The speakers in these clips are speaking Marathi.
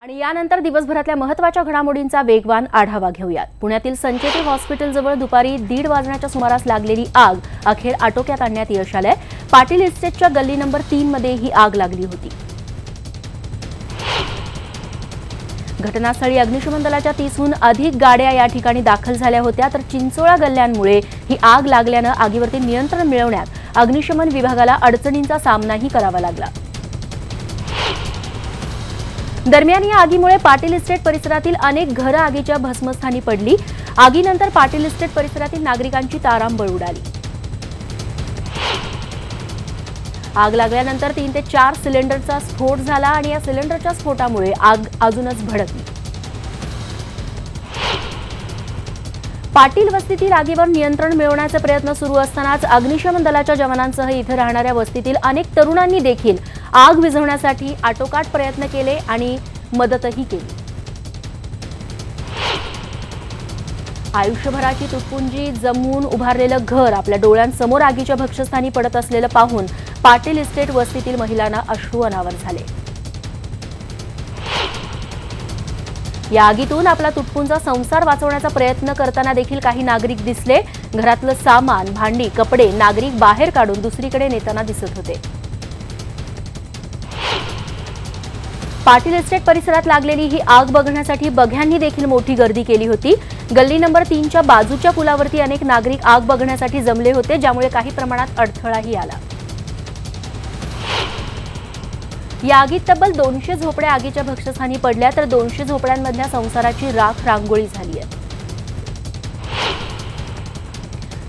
आणि यानंतर दिवसभरातल्या महत्त्वाच्या घडामोडींचा वेगवान आढावा घेऊयात। पुण्यातील संचेती हॉस्पिटलजवळ दुपारी 1:30 वाजण्याच्या सुमारास लागलेली आग अखेर आटोक्यात आणण्यात यश आलंय। पाटील इस्टेटच्या गल्ली नंबर 3 मध्ये ही आग लागली होती। घटनास्थळी अग्निशमन दलाच्या 30हून अधिक गाड्या या ठिकाणी दाखल झाल्या होत्या, तर चिंचोळा गल्ल्यांमुळे ही आग लागल्याने आगीवरती नियंत्रण मिळवण्यात अग्निशमन विभागाला अडचणींचा सामनाही करावा लागला। दरम्यान या आगीमुळे पाटील इस्टेट परिसरातील अनेक घरं आगीच्या भस्मस्थानी पडली। आगीनंतर पाटील इस्टेट परिसरातील नागरिकांची तारांबळ उडाली। आग लागल्यानंतर 3 ते 4 सिलेंडरचा स्फोट झाला आणि या सिलेंडरच्या स्फोटामुळे आग अजूनच भडकली। पाटील वस्तीतील आगीवर नियंत्रण मिळवण्याचे प्रयत्न सुरू असतानाच अग्निशमन दलाच्या जवानांसह इथे राहणाऱ्या वस्तीतील अनेक तरुणांनी देखील आग विझवण्यासाठी आटोकाट प्रयत्न केले आणि मदतही केली। आयुष्यभराची तुटपुंजी जमवून उभारलेलं घर आपल्या डोळ्यांसमोर आगीच्या भक्षस्थानी पडत असलेलं पाहून पाटील इस्टेट वस्तीतील महिलांना अश्रू अनावर झाले। या आगीतून आपला तुटपुंजा संसार वाचवण्याचा प्रयत्न करताना देखील काही नागरिक दिसले। घरातलं सामान, भांडी, कपडे नागरिक बाहेर काढून दुसरीकडे नेताना दिसत होते। पाटील इस्टेट परिसरात लागलेली ही आग बघण्यासाठी बघ्यांनी देखील मोठी गर्दी केली होती। गल्ली नंबर 3च्या बाजूच्या पुलावरती अनेक नागरिक आग बघण्यासाठी जमले होते, ज्यामुळे काही प्रमाणात अडथळाही आला। या आगीत तब्बल 200 झोपड्या आगीच्या भक्षस्थानी पडल्या, तर 200 झोपड्यांमधल्या संसाराची राख रांगोळी झाली आहे।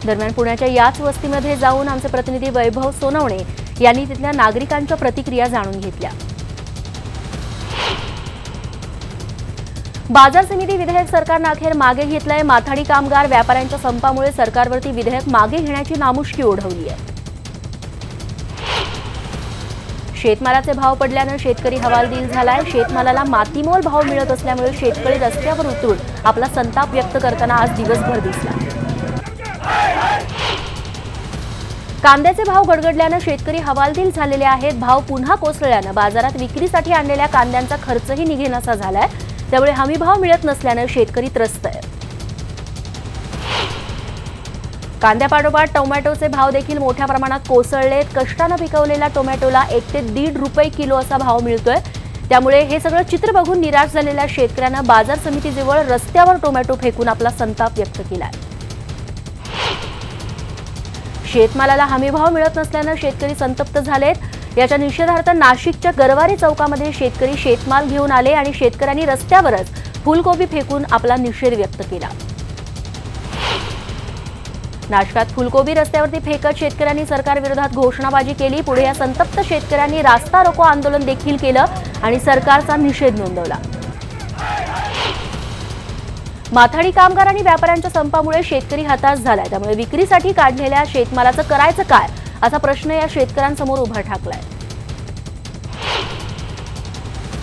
दरम्यान पुण्याच्या याच वस्तीमध्ये जाऊन आमचे प्रतिनिधी वैभव सोनवणे यांनी तिथल्या नागरिकांच्या प्रतिक्रिया जाणून घेतल्या। बाजार समिती विधेयक सरकारने अखेर मागे घेतलंय। माथाडी कामगार व्यापाऱ्यांच्या संपामुळे सरकारवरती विधेयक मागे घेण्याची नामुष्की ओढवली आहे। शेतमालाचे भाव पडल्याने शेतकरी हवालदिल झालाय। शेतमालाला मातीमोल भाव मिळत असल्यामुळे शेतकरी रस्त्यावर उतरून आपला संताप व्यक्त करताना आज दिवसभर दिसला। कांद्याचे भाव गडगडल्याने शेतकरी हवालदिल झालेले आहेत। भाव पुन्हा कोसळल्याने बाजारात विक्रीसाठी आणलेल्या कांद्यांचा खर्चही निघेनासा झालाय, त्यामुळे हमी भाव मिळत नसल्याने शेतकरी त्रस्त आहे। कांद्यापाठोपाठ टोमॅटोचे भाव देखील मोठ्या प्रमाणात कोसळलेत। कष्टाने पिकवलेल्या टोमॅटोला 1 ते 1.5 रुपये किलो असा भाव मिळतोय, त्यामुळे हे सगळं चित्र बघून निराश झालेल्या शेतकऱ्यांना बाजार समितीजवळ रस्त्यावर टोमॅटो फेकून आपला संताप व्यक्त केलाय। शेतमालाला हमी भाव मिळत नसल्याने शेतकरी संतप्त झालेत। याच्या निषेधार्थ नाशिकच्या गरवारे चौकामध्ये शेतकरी शेतमाल घेऊन आले आणि शेतकऱ्यांनी रस्त्यावरच फुलकोबी फेकून आपला निषेध व्यक्त केला। नाशिकात फुलकोबी रस्त्यावरती फेकत शेतकऱ्यांनी सरकारविरोधात घोषणाबाजी केली। पुढे या संतप्त शेतकऱ्यांनी रास्ता रोको आंदोलन देखील केलं आणि सरकारचा निषेध नोंदवला। माथाडी कामगार आणि व्यापाऱ्यांच्या संपामुळे शेतकरी हताश झालाय, त्यामुळे विक्रीसाठी काढलेल्या शेतमालाचं करायचं काय असा प्रश्न या शेतकऱ्यांसमोर उभा ठाकलाय।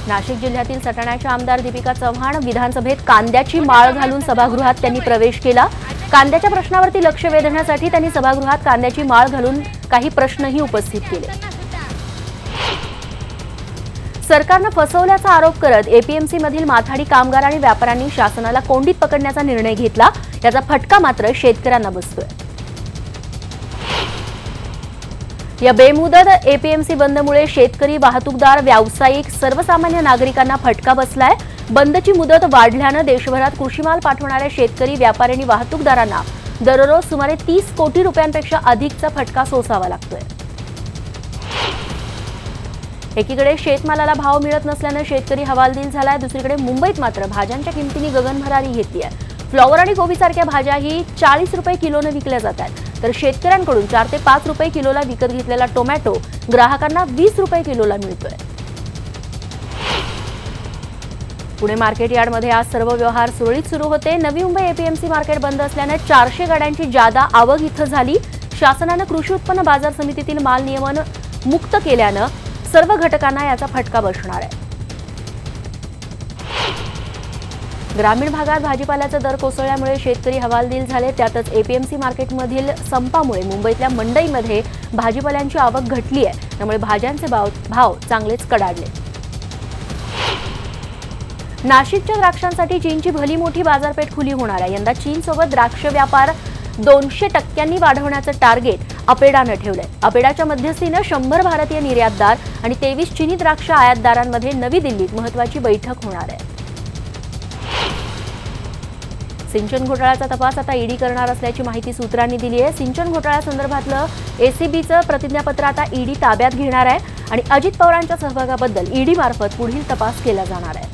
नाशिक जिल्ह्यातील सटाण्याच्या आमदार दीपिका चव्हाण विधानसभेत कांद्याची माळ घालून सभागृहात त्यांनी प्रवेश केला। कांद्याच्या प्रश्नावरती लक्ष वेधण्यासाठी त्यांनी सभागृहात कांद्याची माळ घालून काही प्रश्नही उपस्थित केले। सरकारने फसवल्याचा आरोप करत एपीएमसी मधील माथाडी कामगार आणि व्यापाऱ्यांनी शासनाला कोंडीत पकडण्याचा निर्णय घेतला। याचा फटका मात्र शेतकऱ्यांना बसतोय। या बेमुदत एपीएमसी बंदमुळे शेतकरी, वाहतूकदार, व्यावसायिक, सर्वसामान्य नागरिकांना फटका बसलाय। बंदची मुदत वाढल्याने देशभरात कृषीमाल पाठवणाऱ्या शेतकरी, व्यापारी आणि वाहतूकदारांना दररोज सुमारे 30 कोटी रुपयांपेक्षा अधिकचा फटका सोसावा लागतोय। एकीकडे शेतमालाला भाव मिळत नसल्याने शेतकरी हवालदिल झालाय, दुसरीकडे मुंबईत मात्र भाज्यांच्या किमतींनी गगनभरारी घेतली आहे। फ्लॉवर आणि कोबीसारख्या भाज्याही 40 रुपये किलोने विकल्या जातात, तर शेतकऱ्यांकडून 4 ते 5 रुपये किलोला विकत घेतलेला टोमॅटो ग्राहकांना 20 रुपये किलोला मिळतोय। पुणे मार्केट यार्डमध्ये आज सर्व व्यवहार सुरळीत सुरू होते। नवी मुंबई एपीएमसी मार्केट बंद असल्याने 400 गाड्यांची जादा आवक इथं झाली। शासनाने कृषी उत्पन्न बाजार समितीतील माल नियमन मुक्त केल्याने सर्व घटकांना याचा फटका बसणार आहे। ग्रामीण भागात भाजीपाल्याचे दर कोसळल्यामुळे शेतकरी हवालदिल झाले। त्यातच एपीएमसी मार्केटमधील संपामुळे मुंबईतल्या मंडईमध्ये भाजीपाल्यांची आवक घटली आहे, त्यामुळे भाज्यांचे भाव चांगलेच कडाडले। नाशिकच्या द्राक्षांसाठी चीनची भली मोठी बाजारपेठ खुली होणार आहे। यंदा चीनसोबत द्राक्ष व्यापार 200% वाढवण्याचं टार्गेट अपेडानं ठेवलंय। अपेडाच्या मध्यस्थीनं 100 भारतीय निर्यातदार आणि 23 चीनी द्राक्ष आयातदारांमध्ये नवी दिल्लीत महत्त्वाची बैठक होणार आहे। सिंचन घोटाळ्याचा तपास आता ईडी करणार असल्याची माहिती सूत्रांनी दिली आहे। सिंचन घोटाळ्यासंदर्भातलं एसीबीचं प्रतिज्ञापत्र आता ईडी ताब्यात घेणार आहे आणि अजित पवारांच्या सहभागाबद्दल ईडी मार्फत पुढील तपास केला जाणार आहे।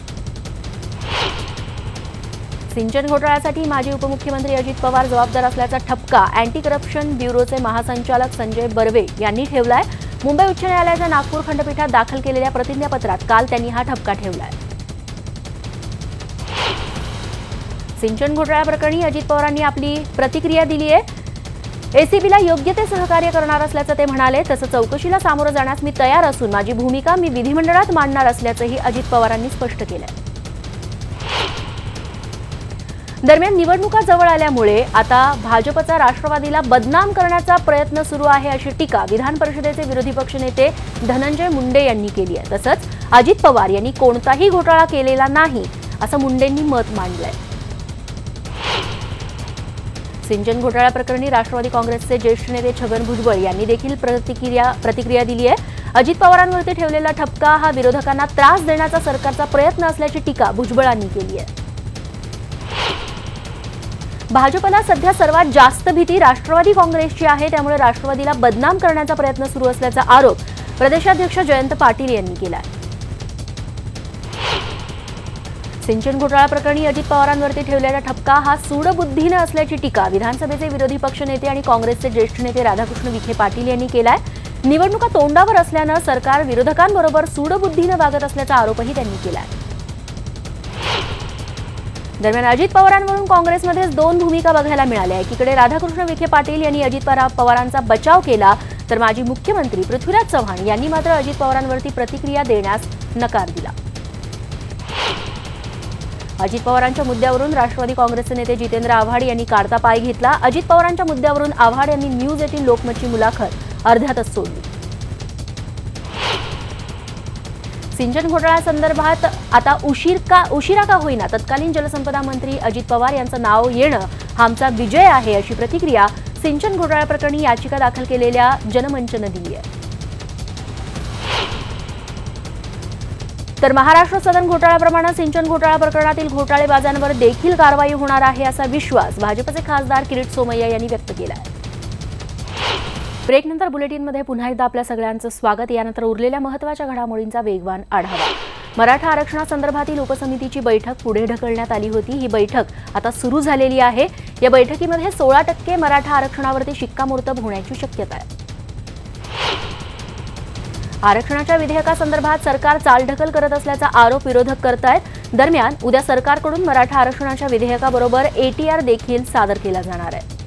सिंचन घोटाळ्यासाठी माजी उपमुख्यमंत्री अजित पवार जबाबदार असल्याचा ठपका अँटी करप्शन ब्युरोचे महासंचालक संजय बर्वे यांनी ठेवलाय। मुंबई उच्च न्यायालयाच्या नागपूर खंडपीठात दाखल केलेल्या प्रतिज्ञापत्रात काल त्यांनी हा ठपका ठेवलाय। सिंचन घोटाळ्याप्रकरणी अजित पवारांनी आपली प्रतिक्रिया दिली आहे। एसीबीला योग्य ते सहकार्य करणार असल्याचं ते म्हणाले। तसं चौकशीला सामोरं जाण्यास मी तयार असून माझी भूमिका मी विधिमंडळात मांडणार असल्याचंही अजित पवारांनी स्पष्ट केलंय। दरम्यान निवडणुका जवळ आल्यामुळे आता भाजपचा राष्ट्रवादीला बदनाम करण्याचा प्रयत्न सुरू आहे अशी टीका विधान परिषदेचे विरोधी पक्षनेते धनंजय मुंडे यांनी केली आहे। तसंच अजित पवार यांनी कोणताही घोटाळा केलेला नाही असं मुंडेंनी मत मांडलंय। सिंचन घोटाळ्याप्रकरणी राष्ट्रवादी काँग्रेसचे ज्येष्ठ नेते छगन भुजबळ यांनी देखील प्रतिक्रिया दिली आहे। अजित पवारांवरती ठेवलेला ठपका हा विरोधकांना त्रास देण्याचा सरकारचा प्रयत्न असल्याची टीका भुजबळांनी केली आहे। भाजपला सध्या सर्वात जास्त भीती राष्ट्रवादी काँग्रेसची आहे, त्यामुळे राष्ट्रवादीला बदनाम करण्याचा प्रयत्न सुरू असल्याचा आरोप प्रदेशाध्यक्ष जयंत पाटील यांनी केला आहे। सिंचन घोटाळ्याप्रकरणी अजित पवारांवरती ठेवलेला ठपका हा सूडबुद्धीने असल्याची टीका विधानसभेचे विरोधी पक्षनेते आणि काँग्रेसचे ज्येष्ठ नेते राधाकृष्ण विखे पाटील यांनी केलाय। निवडणुका तोंडावर असल्यानं सरकार विरोधकांबरोबर सूडबुद्धीने वागत असल्याचा आरोपही त्यांनी केलाय। दरम्यान अजित पवारांवरून काँग्रेसमध्ये दोन भूमिका बघायला मिळाल्या। एकीकडे राधाकृष्ण विखे पाटील यांनी अजित पवारांचा बचाव केला, तर माजी मुख्यमंत्री पृथ्वीराज चव्हाण यांनी मात्र अजित पवारांवरती प्रतिक्रिया देण्यास नकार दिला। अजित पवारांच्या मुद्द्यावरून राष्ट्रवादी काँग्रेसचे नेते जितेंद्र आव्हाड यांनी काढता पाय घेतला। अजित पवारांच्या मुद्द्यावरून आव्हाड यांनी न्यूज 18 लोकमतची मुलाखत अर्ध्यातच सोडली। सिंचन घोटाळ्यासंदर्भात आता उशिरा का होईना तत्कालीन जलसंपदा मंत्री अजित पवार यांचं नाव येणं हा आमचा विजय आहे अशी प्रतिक्रिया सिंचन घोटाळ्याप्रकरणी याचिका दाखल केलेल्या जनमंचनं दिली आहे। तर महाराष्ट्र सदन घोटाळ्याप्रमाणे सिंचन घोटाळा प्रकरणातील घोटाळेबाजांवर देखील कारवाई होणार आहे असा विश्वास भाजपचे खासदार किरीट सोमय्या यांनी व्यक्त केला आहे। ब्रेकनंतर बुलेटिनमध्ये पुन्हा एकदा आपल्या सगळ्यांचं स्वागत। यानंतर उरलेल्या महत्त्वाच्या घडामोडींचा वेगवान आढावा। मराठा आरक्षणासंदर्भातील उपसमितीची बैठक पुढे ढकलण्यात आली होती। ही बैठक आता सुरू झालेली आहे। या बैठकीमध्ये 16% मराठा आरक्षणावरती शिक्कामोर्तब होण्याची शक्यता आहे। आरक्षणाच्या विधेयकासंदर्भात सरकार चालढकल करत असल्याचा आरोप विरोधक करतायत। दरम्यान उद्या सरकारकडून मराठा आरक्षणाच्या विधेयकाबरोबर एटीआर देखील सादर केला जाणार आहे।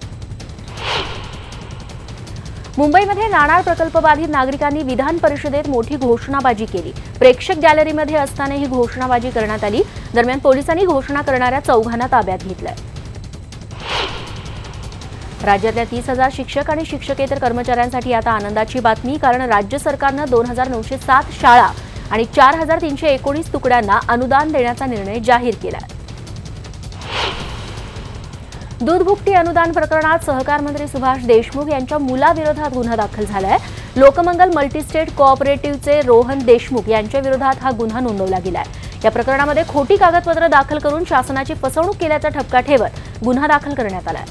मुंबईमध्ये नाणार प्रकल्पबाधित नागरिकांनी विधान परिषदेत मोठी घोषणाबाजी केली। प्रेक्षक गॅलरीमध्ये असताना ही घोषणाबाजी करण्यात आली। दरम्यान पोलिसांनी घोषणा करणाऱ्या चौघांना ताब्यात घेतलंय। राज्यातल्या 30,000 शिक्षक आणि शिक्षकेतर कर्मचाऱ्यांसाठी आता आनंदाची बातमी, कारण राज्य सरकारनं 2,907 शाळा आणि 4,319 तुकड्यांना अनुदान देण्याचा निर्णय जाहीर केला। दूध भुकटी अनुदान प्रकरणात सहकार मंत्री सुभाष देशमुख यांच्या मुलाविरोधात गुन्हा दाखल झालाय। लोकमंगल मल्टीस्टेट कोऑपरेटिव्हचे रोहन देशमुख यांच्या विरोधात हा गुन्हा नोंदवला गेलाय। या प्रकरणामध्ये खोटी कागदपत्र दाखल करून शासनाची फसवणूक केल्याचा ठपका ठेवत गुन्हा दाखल करण्यात आलाय।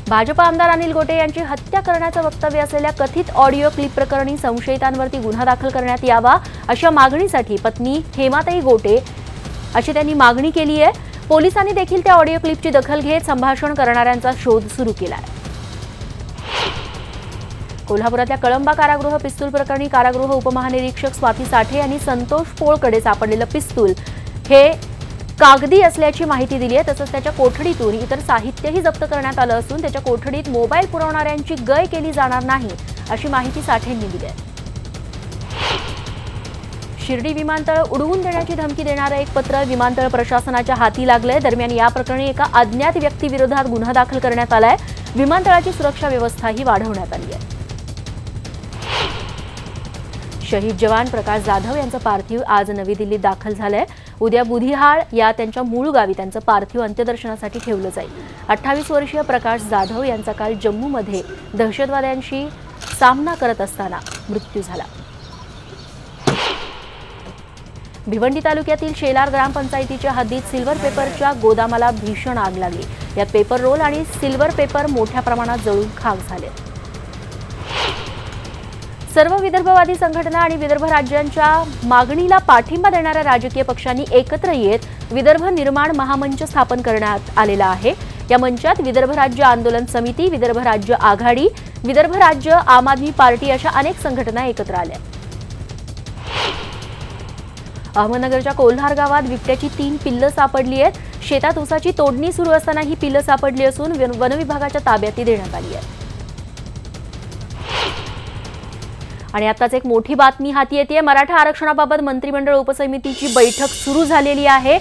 भाजप आमदार अनिल गोटे यांची हत्या करण्याचं वक्तव्य असलेल्या कथित ऑडिओ क्लिप प्रकरणी संशयितांवरती गुन्हा दाखल करण्यात यावा अशा मागणीसाठी पत्नी हेमाताई गोटे अशी त्यांनी मागणी केली आहे। पोलिसांनी देखील त्या ऑडिओ क्लिपची दखल घेत संभाषण करणाऱ्यांचा शोध सुरू केला आहे। कोल्हापुरातल्या कळंबा कारागृह पिस्तूल प्रकरणी कारागृह उपमहानिरीक्षक स्वाती साठे यांनी संतोष पोळकडे सापडलेलं पिस्तूल हे कागदी असल्याची माहिती दिली आहे। तसंच त्याच्या कोठडीतून इतर साहित्यही जप्त करण्यात आलं असून त्याच्या कोठडीत मोबाईल पुरवणाऱ्यांची गय केली जाणार नाही अशी माहिती साठेंनी दिली आहे। शिर्डी विमानतळ उडवून देण्याची धमकी देणारं एक पत्र विमानतळ प्रशासनाच्या हाती लागलंय। दरम्यान या प्रकरणी एका अज्ञात व्यक्तीविरोधात गुन्हा दाखल करण्यात आलाय। विमानतळाची सुरक्षा व्यवस्थाही वाढवण्यात आली आहे। शहीद जवान प्रकाश जाधव यांचं पार्थिव आज नवी दिल्लीत दाखल झालंय। उद्या बुधिहाळ या त्यांच्या मूळ गावी त्यांचं पार्थिव अंत्यदर्शनासाठी ठेवलं जाईल। 28 वर्षीय प्रकाश जाधव यांचा काल जम्मूमध्ये दहशतवाद्यांशी सामना करत असताना मृत्यू झाला। भिवंडी तालुक्यातील शेलार ग्रामपंचायतीच्या हद्दीत सिल्वर पेपरच्या गोदामाला भीषण आग लागली। या पेपर रोल आणि सिल्वर पेपर मोठ्या प्रमाणात जळून खाक झाले। सर्व विदर्भवादी संघटना आणि विदर्भ राज्यांच्या मागणीला पाठिंबा देणाऱ्या राजकीय पक्षांनी एकत्र येत विदर्भ निर्माण महामंच स्थापन करण्यात आलेला आहे। या मंचात विदर्भ राज्य आंदोलन समिती, विदर्भ राज्य आघाडी, विदर्भ राज्य आम आदमी पार्टी अशा अनेक संघटना एकत्र आल्या। अहमदनगरच्या कोल्हार गावात बिबट्याची 3 पिल्लं सापडली आहेत। शेतात ऊसाची तोडणी सुरू असताना ही पिल्लं सापडली असून वनविभागाच्या ताब्यात देण्यात आली आहे। आणि आताच एक मोठी बातमी हाती येते। मराठा आरक्षणाबाबत मंत्रिमंडळ उपसमितीची बैठक सुरू झालेली आहे।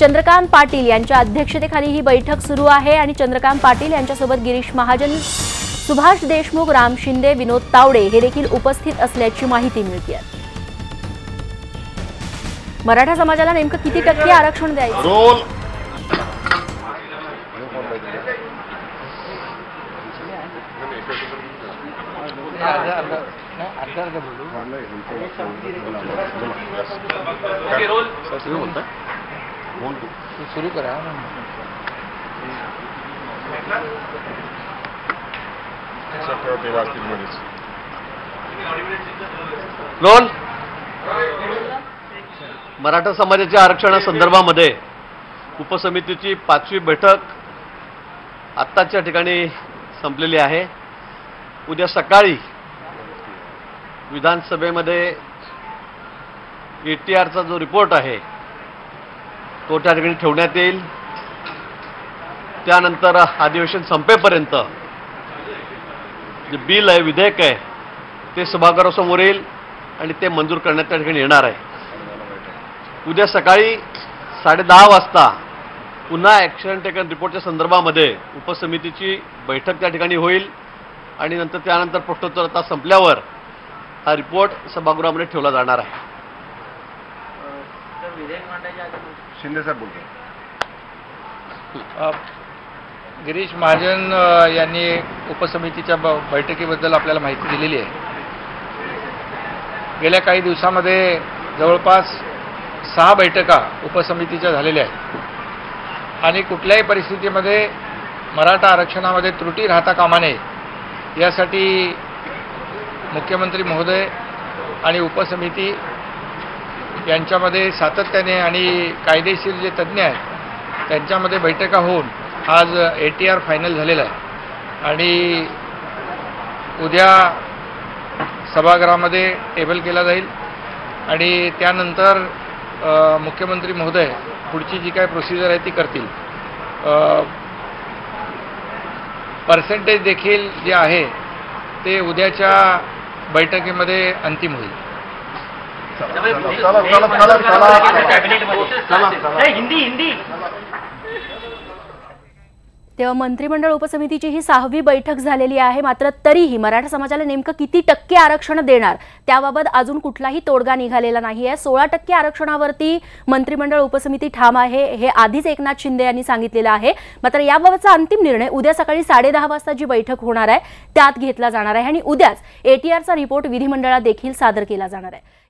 चंद्रकांत पाटील यांच्या अध्यक्षतेखाली ही बैठक सुरू आहे आणि चंद्रकांत पाटील यांच्यासोबत गिरीश महाजन, सुभाष देशमुख, राम शिंदे, विनोद तावडे हे देखील उपस्थित असल्याची माहिती मिळते। मराठा समाजाला नेमकं किती टक्के आरक्षण द्यायचं? सुरू करा रोल मराठा समाजाच्या आरक्षणासंदर्भामध्ये उपसमितीची 5वी बैठक आत्ताच्या ठिकाणी संपलेली आहे। उद्या सकाळी विधानसभेमध्ये ATRचा जो रिपोर्ट आहे तो त्या ठिकाणी ठेवण्यात येईल। त्यानंतर अधिवेशन संपेपर्यंत जे बिल आहे, विधेयक आहे, ते सभागृहासमोर येईल आणि ते मंजूर करण्यात त्या ठिकाणी येणार आहे। उद्या सकाळी 10:30 वाजता पुन्हा ॲक्शन टेकन रिपोर्टच्या संदर्भामध्ये उपसमितीची बैठक त्या ठिकाणी होईल आणि त्यानंतर प्रश्नोत्तर तास संपल्यावर हा रिपोर्ट सभागृहामध्ये ठेवला जाणार आहे। शिंदे साहेब बोलतो। गिरीश महाजन यांनी उपसमितीच्या बैठकीबद्दल आपल्याला माहिती दिलेली आहे। गेल्या काही दिवसामध्ये जवळपास 6 बैठका उपसमितीच्या झालेल्या आहेत आणि कुठल्याही परिस्थितीमध्ये मराठा आरक्षणामध्ये त्रुटी राहता कामा नये यासाठी मुख्यमंत्री महोदय आणि उपसमिती यांच्यामध्ये सातत्याने आणि कायदेशीर जे तज्ज्ञ आहेत त्यांच्यामध्ये बैठका होऊन आज ATR फायनल झालेला आहे आणि उद्या सभागृहामध्ये टेबल केला जाईल आणि त्यानंतर मुख्यमंत्री महोदय पुढची जी काय प्रोसिजर आहे ती करतील। पर्सेंटेज देखील जे आहे ते उद्याच्या बैठकीमध्ये अंतिम होईल। तेव्हा मंत्रिमंडळ उपसमितीची ही 6वी बैठक झालेली आहे। मात्र तरीही मराठा समाजाला नेमकं किती टक्के आरक्षण देणार त्याबाबत अजून कुठलाही तोडगा निघालेला नाहीये। 16% आरक्षणावरती मंत्रिमंडळ उपसमिती ठाम आहे हे आधीच एकनाथ शिंदे यांनी सांगितलेलं आहे। मात्र याबाबतचा अंतिम निर्णय उद्या सकाळी 10:30 वाजता जी बैठक होणार आहे त्यात घेतला जाणार आहे आणि उद्याच ATRचा रिपोर्ट विधिमंडळात देखील सादर केला जाणार आहे।